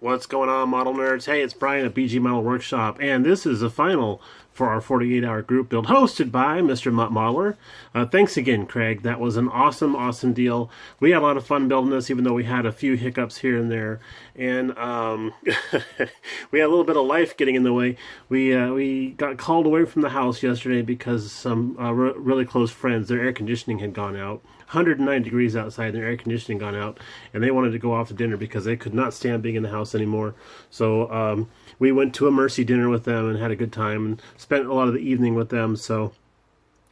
What's going on, model nerds? Hey, it's Brian at BG Model Workshop, and this is the final for our 48-hour group build hosted by Mr. Muttmodeler. Thanks again, Craig. That was an awesome deal. We had a lot of fun building this, even though we had a few hiccups here and there, and we had a little bit of life getting in the way. We got called away from the house yesterday because some really close friends, their air conditioning had gone out. 109 degrees outside, their air conditioning gone out, and they wanted to go off to dinner because they could not stand being in the house anymore. So we went to a mercy dinner with them and had a good time and spent a lot of the evening with them. So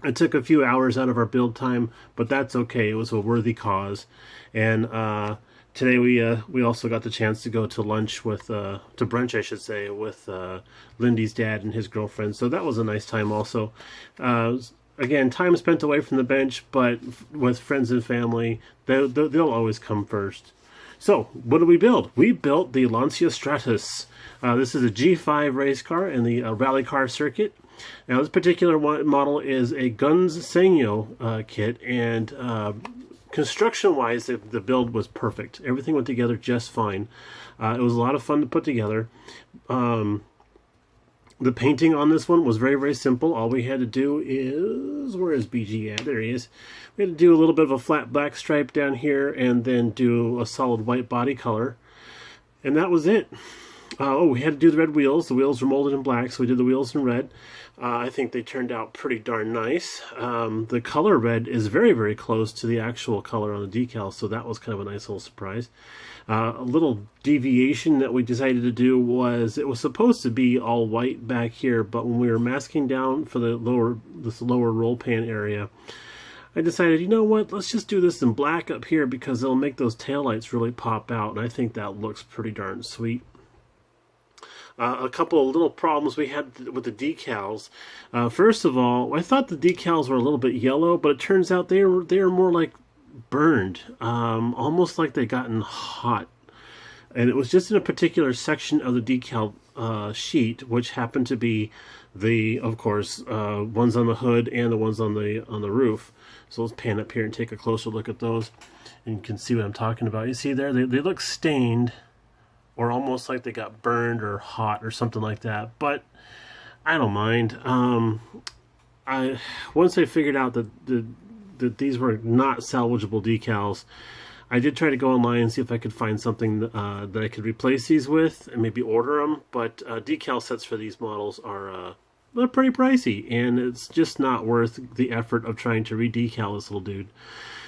it took a few hours out of our build time, but that's okay. It was a worthy cause. And today we also got the chance to go to lunch with to brunch, I should say, with Lindy's dad and his girlfriend. So that was a nice time also. Again, time spent away from the bench, but with friends and family, they'll always come first. So, what did we build? We built the Lancia Stratus. This is a G5 race car in the rally car circuit. Now, this particular model is a Guns Sangyo kit, and construction-wise, the build was perfect. Everything went together just fine. It was a lot of fun to put together. The painting on this one was very simple. All we had to do is, where is BG at? There he is. We had to do a little bit of a flat black stripe down here and then do a solid white body color. And that was it. We had to do the red wheels. The wheels were molded in black, so we did the wheels in red. I think they turned out pretty darn nice. The color red is very close to the actual color on the decal, so that was kind of a nice little surprise. A little deviation that we decided to do was it was supposed to be all white back here, but when we were masking down for this lower roll pan area, I decided, you know what, let's just do this in black up here because it'll make those taillights really pop out, and I think that looks pretty darn sweet. A couple of little problems we had with the decals. First of all, I thought the decals were a little bit yellow, but it turns out they were more like burned, almost like they gotten hot. And it was just in a particular section of the decal sheet, which happened to be of course, ones on the hood and the ones on the roof. So let's pan up here and take a closer look at those, and you can see what I'm talking about. You see there, they look stained, or almost like they got burned or hot or something like that, but I don't mind. Once I figured out that these were not salvageable decals, I did try to go online and see if I could find something that I could replace these with and maybe order them, but decal sets for these models are they're pretty pricey, and it's just not worth the effort of trying to re-decal this little dude.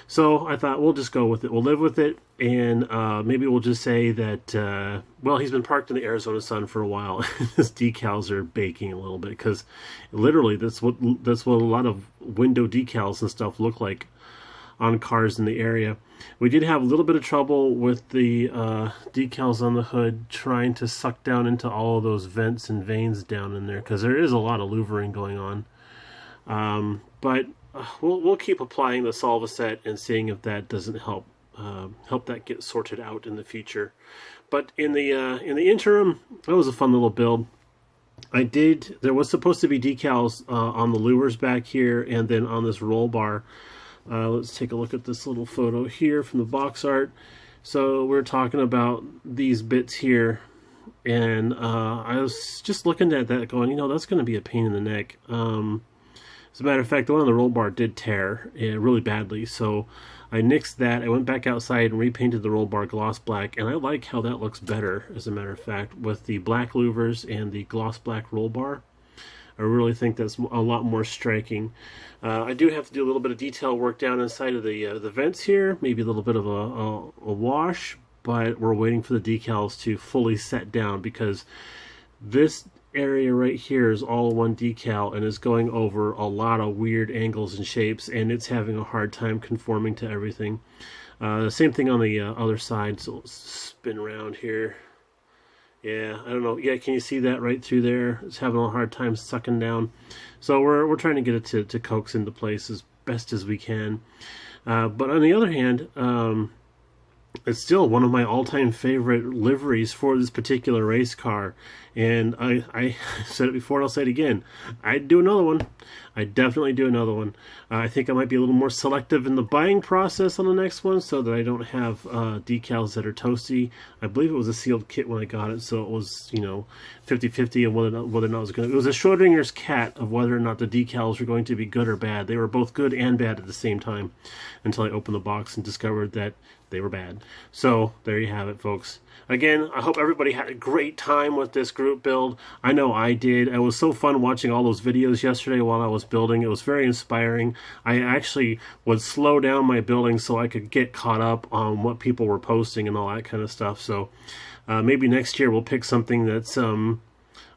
So I thought we'll just go with it. We'll live with it, and maybe we'll just say that, well, he's been parked in the Arizona sun for a while. His decals are baking a little bit, because literally that's what a lot of window decals and stuff look like on cars in the area. We did have a little bit of trouble with the decals on the hood trying to suck down into all of those vents and veins down in there, because there is a lot of louvering going on. But we'll keep applying the Solvaset and seeing if that doesn't help that get sorted out in the future. But in the interim, that was a fun little build. There was supposed to be decals on the louvers back here and then on this roll bar. Let's take a look at this little photo here from the box art. So we're talking about these bits here, and I was just looking at that going, that's going to be a pain in the neck. As a matter of fact, the one on the roll bar did tear really badly, so I nixed that. I went back outside and repainted the roll bar gloss black, and I like how that looks better, as a matter of fact, with the black louvers and the gloss black roll bar. I really think that's a lot more striking. I do have to do a little bit of detail work down inside of the vents here, maybe a little bit of a wash, but we're waiting for the decals to fully set down, because this area right here is all one decal and is going over a lot of weird angles and shapes, and it's having a hard time conforming to everything. Same thing on the other side, so let's spin around here. Yeah, I don't know. Yeah, can you see that right through there? It's having a hard time sucking down. So we're trying to get it to coax into place as best as we can. But on the other hand, it's still one of my all-time favorite liveries for this particular race car. And I said it before and I'll say it again. I'd do another one. I definitely do another one. I think I might be a little more selective in the buying process on the next one so that I don't have decals that are toasty. I believe it was a sealed kit when I got it, so it was, you know, 50-50 on whether or not it was going to... It was a Schrodinger's cat of whether or not the decals were going to be good or bad. They were both good and bad at the same time until I opened the box and discovered that they were bad. So there you have it, folks. Again, I hope everybody had a great time with this group build. I know I did. It was so fun watching all those videos yesterday while I was building. It was very inspiring. I actually would slow down my building so I could get caught up on what people were posting and all that kind of stuff. So maybe next year we'll pick something that's a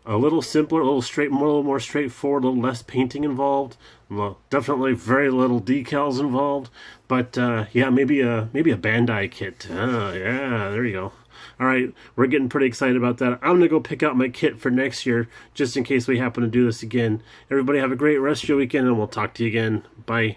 little simpler, a little more straightforward, a little less painting involved. Well, definitely very little decals involved. But yeah, maybe a Bandai kit. Yeah, there you go. All right, we're getting pretty excited about that. I'm going to go pick out my kit for next year, just in case we happen to do this again. Everybody have a great rest of your weekend, and we'll talk to you again. Bye.